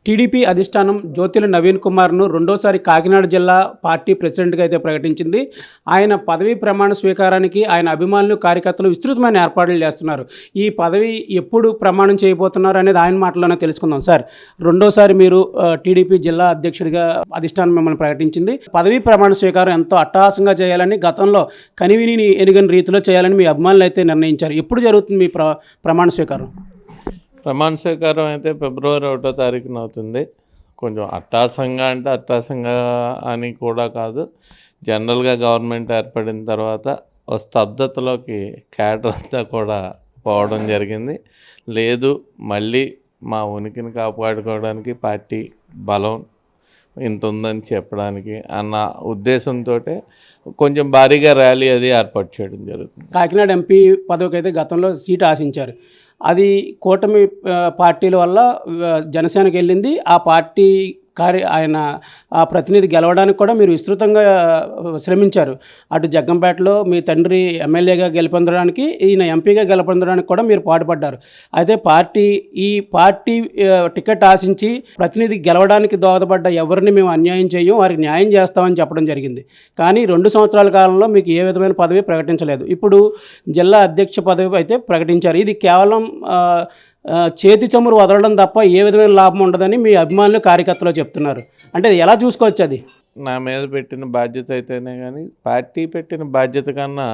TDP అధిష్టానం జ్యోతిల నవీన్ కుమార్ను రెండోసారి కాకినాడ జిల్లా పార్టీ ప్రెసిడెంట్గా అయితే ప్రకటించింది. ఆయన పదవీ ప్రమాణ స్వీకారానికి ఆయన అభిమానులు, కార్యకర్తలు విస్తృతమైన ఏర్పాట్లు చేస్తున్నారు. ఈ పదవి ఎప్పుడు ప్రమాణం చేయబోతున్నారు అనేది ఆయన మాటల్లోనే తెలుసుకుందాం. సార్, రెండోసారి మీరు టీడీపీ జిల్లా అధ్యక్షుడిగా అధిష్టానం మిమ్మల్ని ప్రకటించింది. పదవీ ప్రమాణ స్వీకారం ఎంతో అట్టహాసంగా చేయాలని, గతంలో కనివిని ఎరుగని రీతిలో చేయాలని మీ అభిమానులు అయితే నిర్ణయించారు. ఎప్పుడు జరుగుతుంది మీ ప్రమాణ స్వీకారం? ప్రమాణ స్వీకారం అయితే ఫిబ్రవరి 1వ తారీఖున అవుతుంది. కొంచెం అట్టాసంగా అంటే అట్టాసంగా అని కూడా కాదు, జనరల్గా గవర్నమెంట్ ఏర్పడిన తర్వాత ఒక స్తబ్దతలోకి క్యాడర్ అంతా కూడా పోవడం జరిగింది. లేదు, మళ్ళీ మా ఉనికిని కాపాడుకోవడానికి పార్టీ బలం ఇంత ఉందని చెప్పడానికి అన్న ఉద్దేశంతో కొంచెం భారీగా ర్యాలీ అది ఏర్పాటు చేయడం జరుగుతుంది. కాకినాడ ఎంపీ పదవికి అయితే గతంలో సీటు ఆశించారు. అది కూటమి పార్టీల వల్ల జనసేనకి వెళ్ళింది. ఆ పార్టీ ఆయన ఆ ప్రతినిధి గెలవడానికి కూడా మీరు విస్తృతంగా శ్రమించారు. అటు జగ్గంపేటలో మీ తండ్రి ఎమ్మెల్యేగా గెలుపొందడానికి, ఈయన ఎంపీగా గెలుపొందడానికి కూడా మీరు పాటుపడ్డారు. అయితే ఈ పార్టీ టికెట్ ఆశించి ప్రతినిధి గెలవడానికి దోహదపడ్డ ఎవరిని మేము అన్యాయం చేయం, వారికి న్యాయం చేస్తామని చెప్పడం జరిగింది. కానీ 2 సంవత్సరాల కాలంలో మీకు ఏ విధమైన పదవి ప్రకటించలేదు. ఇప్పుడు జిల్లా అధ్యక్ష పదవి అయితే ప్రకటించారు. ఇది కేవలం చేతి చమురు వదలడం తప్ప ఏ విధమైన లాభం ఉండదని మీ అభిమానులు, కార్యకర్తలు చెప్తున్నారు. అంటే ఎలా చూసుకోవచ్చు? అది నా మీద పెట్టిన బాధ్యత అయితేనే కానీ, పార్టీ పెట్టిన బాధ్యత కన్నా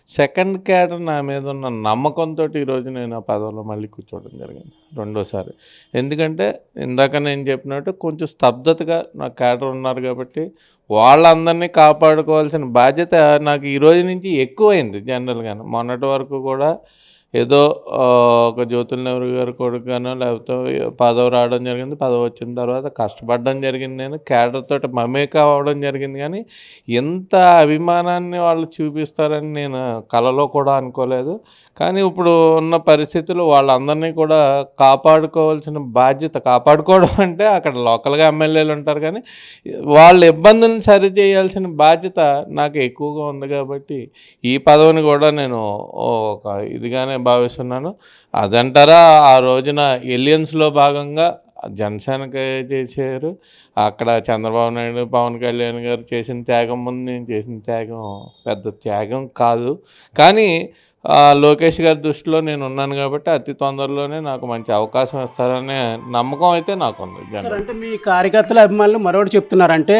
సెకండ్ క్యాడర్ నా మీద ఉన్న నమ్మకంతో ఈరోజు నేను ఆ పదవిలో మళ్ళీ కూర్చోవడం జరిగింది రెండోసారి. ఎందుకంటే ఇందాక నేను చెప్పినట్టు కొంచెం స్తబ్దతగా నా క్యాడర్ ఉన్నారు కాబట్టి వాళ్ళందరినీ కాపాడుకోవాల్సిన బాధ్యత నాకు ఈ రోజు నుంచి ఎక్కువైంది. జనరల్గానే మొన్నటి వరకు కూడా ఏదో ఒక జ్యోతుల నెహ్రూ గారి కొడుకుగానో లేకపోతే పదవి రావడం జరిగింది, పదవి వచ్చిన తర్వాత కష్టపడడం జరిగింది, నేను క్యాడర్తో మమేక అవ్వడం జరిగింది. కానీ ఎంత అభిమానాన్ని వాళ్ళు చూపిస్తారని నేను కలలో కూడా అనుకోలేదు. కానీ ఇప్పుడు ఉన్న పరిస్థితులు వాళ్ళందరినీ కూడా కాపాడుకోవాల్సిన బాధ్యత, కాపాడుకోవడం అంటే అక్కడ లోకల్గా ఎమ్మెల్యేలు ఉంటారు కానీ వాళ్ళ ఇబ్బందులను సరిచేయాల్సిన బాధ్యత నాకు ఎక్కువగా ఉంది. కాబట్టి ఈ పదవిని కూడా నేను ఒక ఇదిగానే భావిస్తున్నాను. అదంటారా, ఆ రోజున ఎలియన్స్లో భాగంగా జనసేనకి చేశారు. అక్కడ చంద్రబాబు నాయుడు, పవన్ కళ్యాణ్ గారు చేసిన త్యాగం ముందు నేను చేసిన త్యాగం పెద్ద త్యాగం కాదు. కానీ లోకేష్ గారి దృష్టిలో నేను ఉన్నాను కాబట్టి అతి తొందరలోనే నాకు మంచి అవకాశం ఇస్తారనే నమ్మకం అయితే నాకుంది. అంటే మీ కార్యకర్తల అభిమానులు మరొకటి చెప్తున్నారంటే,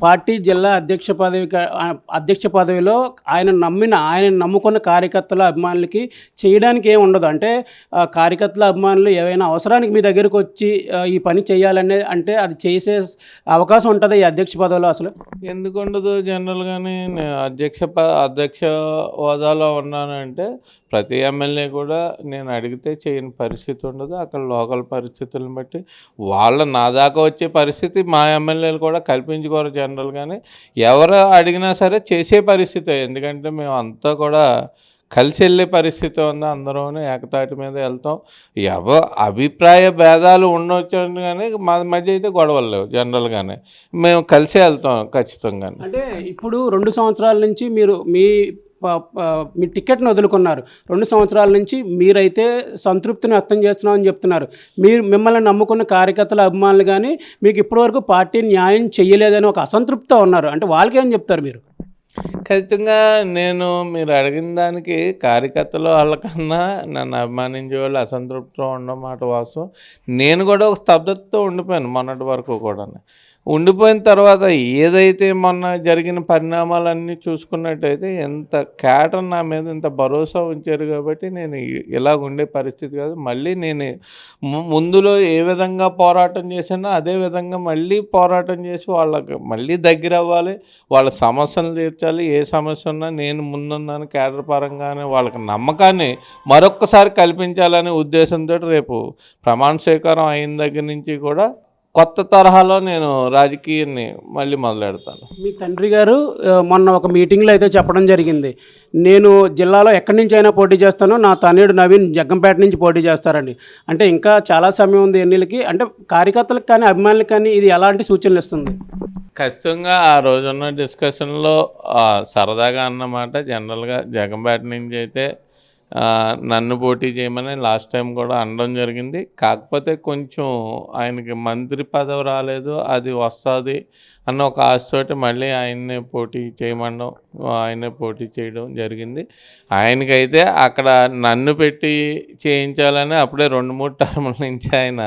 పార్టీ జిల్లా అధ్యక్ష పదవిలో ఆయన నమ్ముకున్న కార్యకర్తల అభిమానులకి చేయడానికి ఏమి ఉండదు. అంటే కార్యకర్తల అభిమానులు ఏవైనా అవసరానికి మీ దగ్గరకు వచ్చి ఈ పని చేయాలనే అంటే అది చేసే అవకాశం ఉంటుంది ఈ అధ్యక్ష పదవిలో. అసలు ఎందుకు ఉండదు? జనరల్గానే అధ్యక్ష హోదాలో ఉన్నానంటే ప్రతి ఎమ్మెల్యే కూడా నేను అడిగితే చేయని పరిస్థితి ఉండదు. అక్కడ లోకల్ పరిస్థితులను బట్టి నా దాకా వచ్చే పరిస్థితి మా ఎమ్మెల్యేలు కూడా కల్పించుకోరు. జనరల్గానే ఎవరు అడిగినా సరే చేసే పరిస్థితి. ఎందుకంటే మేము అంతా కూడా కలిసి వెళ్ళే పరిస్థితి ఉంది. అందరూ ఏకతాటి మీద వెళ్తాం. అభిప్రాయ భేదాలు ఉండవచ్చు కానీ మా మధ్య అయితే గొడవలు లేవు. జనరల్గానే మేము కలిసే వెళ్తాం ఖచ్చితంగా. అంటే ఇప్పుడు 2 సంవత్సరాల నుంచి మీరు మీ టికెట్ను వదులుకున్నారు. 2 సంవత్సరాల నుంచి మీరైతే సంతృప్తిని వ్యక్తం చేస్తున్నామని చెప్తున్నారు. మిమ్మల్ని నమ్ముకున్న కార్యకర్తల అభిమానులు కానీ మీకు ఇప్పటివరకు పార్టీ న్యాయం చేయలేదని ఒక అసంతృప్తితో ఉన్నారు. అంటే వాళ్ళకేం చెప్తారు మీరు? ఖచ్చితంగా మీరు అడిగిన దానికి కార్యకర్తలు వాళ్ళకన్నా నన్ను అభిమానించే వాళ్ళు అసంతృప్తితో ఉండడం మాట వాస్తవం. నేను కూడా ఒక స్తబ్దతతో ఉండిపోయాను మొన్నటి వరకు కూడా. ఉండిపోయిన తర్వాత ఏదైతే మొన్న జరిగిన పరిణామాలన్నీ చూసుకున్నట్టయితే ఎంత క్యాడర్ నా మీద ఇంత భరోసా ఉంచారు కాబట్టి నేను ఇలా ఉండే పరిస్థితి కాదు. మళ్ళీ నేను ముందులో ఏ విధంగా పోరాటం చేశానో అదే విధంగా మళ్ళీ పోరాటం చేసి వాళ్ళకి మళ్ళీ దగ్గర అవ్వాలి, వాళ్ళ సమస్యలు తీర్చాలి. ఏ సమస్య ఉన్నా నేను ముందున్నాను క్యాడర్ పరంగానే వాళ్ళకి నమ్మకాన్ని మరొక్కసారి కల్పించాలనే ఉద్దేశంతో రేపు ప్రమాణ స్వీకారం అయిన దగ్గర నుంచి కూడా కొత్త తరహాలో నేను రాజకీయాన్ని మళ్ళీ మొదలెడతాను. మీ తండ్రి గారు మొన్న ఒక మీటింగ్లో అయితే చెప్పడం జరిగింది, నేను జిల్లాలో ఎక్కడి నుంచి అయినా పోటీ చేస్తాను, నా తనయుడు నవీన్ జగ్గంపేట నుంచి పోటీ చేస్తారండి. అంటే ఇంకా చాలా సమయం ఉంది ఎన్నికలకి. అంటే కార్యకర్తలకు కానీ అభిమానులకు కానీ ఇది ఎలాంటి సూచనలు ఇస్తుంది? ఖచ్చితంగా ఆ రోజున్న డిస్కషన్లో సరదాగా అన్నమాట. జనరల్గా జగ్గంపేట నుంచి అయితే నన్ను పోటీ చేయమని లాస్ట్ టైం కూడా అనడం జరిగింది. కాకపోతే కొంచెం ఆయనకి మంత్రి పదవి రాలేదు, అది వస్తుంది అన్న ఒక ఆశతోటి మళ్ళీ ఆయన్నే పోటీ చేయమనడం, ఆయనే పోటీ చేయడం జరిగింది. ఆయనకైతే అక్కడ నన్ను పెట్టి చేయించాలని అప్పుడే 2-3 టర్ముల నుంచి ఆయన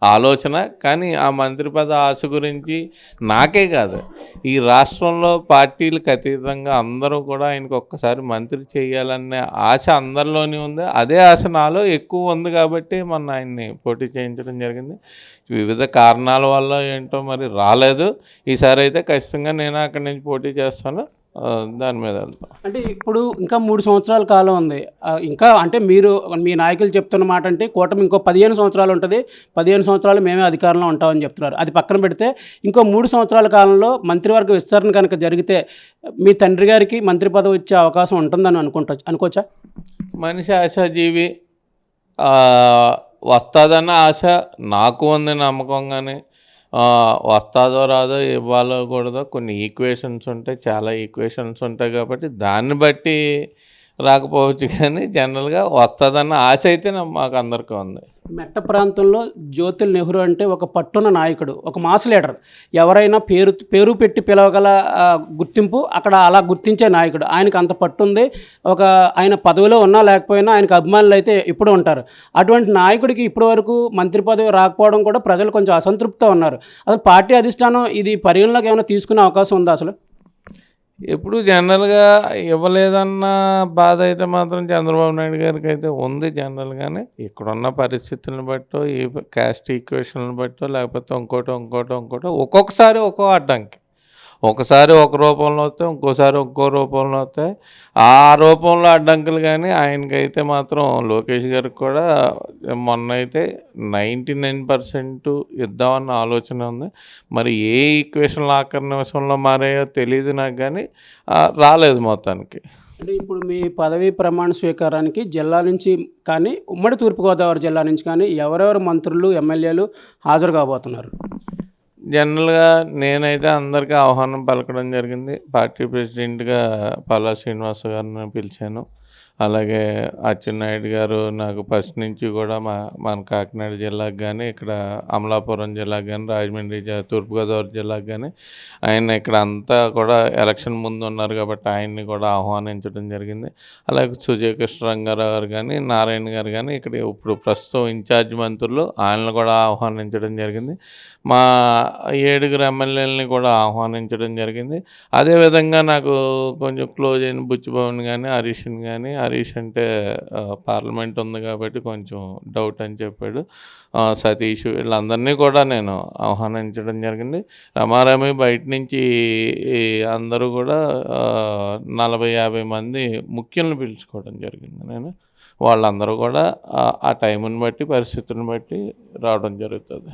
ఆలోచన. కానీ ఆ మంత్రి పదవి ఆశ గురించి నాకే కాదు, ఈ రాష్ట్రంలో పార్టీలకు అతీతంగా అందరూ కూడా ఆయనకు ఒక్కసారి మంత్రి చేయాలనే ఆశ అందరిలోని ఉంది. అదే ఆశ నాలో ఎక్కువ ఉంది కాబట్టి మొన్న ఆయన్ని పోటీ చేయించడం జరిగింది. వివిధ కారణాల వల్ల ఏంటో మరి రాలేదు. ఈసారి అయితే ఖచ్చితంగా నేను అక్కడి నుంచి పోటీ చేస్తాను. దాని మీద వెళ్తాం. అంటే ఇప్పుడు ఇంకా 3 సంవత్సరాల కాలం ఉంది. ఇంకా అంటే మీరు మీ నాయకులు చెప్తున్న మాట అంటే కూటమి ఇంకో 15 సంవత్సరాలు ఉంటుంది, 15 సంవత్సరాలు మేమే అధికారంలో ఉంటామని చెప్తున్నారు. అది పక్కన పెడితే ఇంకో 3 సంవత్సరాల కాలంలో మంత్రివర్గ విస్తరణ కనుక జరిగితే మీ తండ్రి గారికి మంత్రి పదవి వచ్చే అవకాశం ఉంటుందని అనుకోవచ్చా? మనిషి ఆశాజీవి, వస్తుందన్న ఆశ నాకు ఉంది, నమ్మకం. కానీ వస్తుందో రాదో, ఇవ్వాలో కూడదో కొన్ని ఈక్వేషన్స్ ఉంటాయి, చాలా ఈక్వేషన్స్ ఉంటాయి. కాబట్టి దాన్ని బట్టి రాకపోవచ్చు, కానీ జనరల్గా వస్తుందన్న ఆశ అయితే మాకు అందరికీ ఉంది. మెట్ట ప్రాంతంలో జ్యోతిల్ నెహ్రూ అంటే ఒక పట్టున్న నాయకుడు, ఒక మాస్ లీడర్. ఎవరైనా పేరు పెట్టి పిలవగల గుర్తింపు అక్కడ అలా గుర్తించే నాయకుడు. ఆయనకు అంత పట్టుంది. ఆయన పదవిలో ఉన్నా లేకపోయినా ఆయనకు అభిమానులు అయితే ఇప్పుడు ఉంటారు. అటువంటి నాయకుడికి ఇప్పటి వరకు మంత్రి పదవి రాకపోవడం కూడా ప్రజలు కొంచెం అసంతృప్తితో ఉన్నారు. అసలు పార్టీ అధిష్టానం ఇది పరిగణలోకి ఏమైనా తీసుకునే అవకాశం ఉందా అసలు? ఎప్పుడు జనరల్గా ఇవ్వలేదన్న బాధ అయితే మాత్రం చంద్రబాబు నాయుడు గారికి అయితే ఉంది జనరల్గానే. ఇక్కడున్న పరిస్థితులను బట్టో, ఈ క్యాస్ట్ ఈక్వేషన్లను బట్టో, లేకపోతే ఇంకోటో ఒక్కొక్కసారి ఒక్కో అడ్డంకి. ఒకసారి ఒక రూపంలో వస్తాయి, ఇంకోసారి ఇంకో రూపంలో వస్తాయి. ఆ రూపంలో అడ్డంకులు. కానీ ఆయనకైతే మాత్రం లోకేష్ గారికి కూడా మొన్న అయితే 99% ఇద్దామన్న ఆలోచన ఉంది. మరి ఏ ఈక్వేషన్లు ఆఖరి నిమిషంలో మారాయో తెలియదు నాకు, కానీ రాలేదు మొత్తానికి. అంటే ఇప్పుడు మీ పదవీ ప్రమాణ స్వీకారానికి జిల్లా నుంచి కానీ ఉమ్మడి తూర్పుగోదావరి జిల్లా నుంచి కానీ ఎవరెవరు మంత్రులు, ఎమ్మెల్యేలు హాజరు కాబోతున్నారు? జనరల్గా నేనైతే అందరికీ ఆహ్వానం పలకడం జరిగింది. పార్టీ ప్రెసిడెంట్గా పల్లా శ్రీనివాస్ గారిని పిలిచాను. అలాగే అచ్చెన్నాయుడు గారు నాకు ఫస్ట్ నుంచి కూడా మన కాకినాడ జిల్లాకు కానీ, ఇక్కడ అమలాపురం జిల్లాకు కానీ, రాజమండ్రి తూర్పుగోదావరి జిల్లాకు కానీ, ఆయన ఇక్కడ అంతా కూడా ఎలక్షన్ ముందు ఉన్నారు కాబట్టి ఆయన్ని కూడా ఆహ్వానించడం జరిగింది. అలాగే సుజయ్ కృష్ణరంగారావు గారు కానీ, నారాయణ గారు కానీ, ఇక్కడ ఇప్పుడు ప్రస్తుతం ఇన్ఛార్జ్ మంత్రులు, ఆయనను కూడా ఆహ్వానించడం జరిగింది. మా 7 ఎమ్మెల్యేలని కూడా ఆహ్వానించడం జరిగింది. అదేవిధంగా నాకు కొంచెం క్లోజ్ అయిన బుచ్చిభవన్ కానీ, హరీష్ని కానీ, హరీష్ అంటే పార్లమెంట్ ఉంది కాబట్టి కొంచెం డౌట్ అని చెప్పాడు. సతీష్, వీళ్ళందరినీ కూడా నేను ఆహ్వానించడం జరిగింది. రమారమి బయట నుంచి అందరూ కూడా 40-50 మంది ముఖ్యులను పిలుచుకోవడం జరిగింది నేను. వాళ్ళందరూ కూడా ఆ టైంని బట్టి, పరిస్థితులను బట్టి రావడం జరుగుతుంది.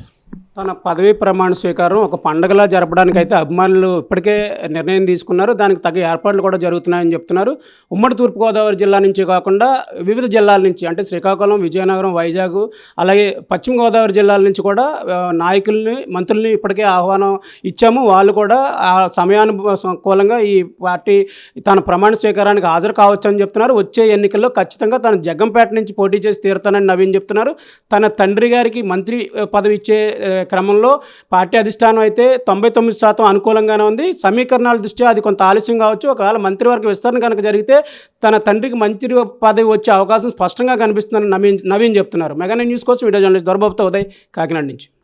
తన పదవీ ప్రమాణ స్వీకారం ఒక పండగలా జరపడానికి అయితే అభిమానులు ఇప్పటికే నిర్ణయం తీసుకున్నారు. దానికి తగ్గ ఏర్పాట్లు కూడా జరుగుతున్నాయని చెప్తున్నారు. ఉమ్మడి తూర్పుగోదావరి జిల్లా నుంచి కాకుండా వివిధ జిల్లాల నుంచి అంటే శ్రీకాకుళం, విజయనగరం, వైజాగ్, అలాగే పశ్చిమ గోదావరి జిల్లాల నుంచి కూడా నాయకుల్ని, మంత్రుల్ని ఇప్పటికే ఆహ్వానం ఇచ్చాము. వాళ్ళు కూడా ఆ సమయానుకూలంగా ఈ పార్టీ తన ప్రమాణ స్వీకారానికి హాజరు కావచ్చు అని చెప్తున్నారు. వచ్చే ఎన్నికల్లో ఖచ్చితంగా తన జగ్గంపేట నుంచి పోటీ చేసి తీరుతానని నవీన్ చెప్తున్నారు. తన తండ్రి గారికి మంత్రి పదవి ఇచ్చే క్రమంలో పార్టీ అధిష్టానం అయితే 99% అనుకూలంగానే ఉంది. సమీకరణాల దృష్ట్యా అది కొంత ఆలస్యం కావచ్చు. ఒకవేళ మంత్రివర్గ విస్తరణ కనుక జరిగితే తన తండ్రికి మంత్రి పదవి వచ్చే అవకాశం స్పష్టంగా కనిపిస్తుందని నవీన్ చెప్తున్నారు. మెగా న్యూస్ కోసం వీడియో జర్నలిస్ట్ దొరబాబుతో ఉదయ్, కాకినాడ నుంచి.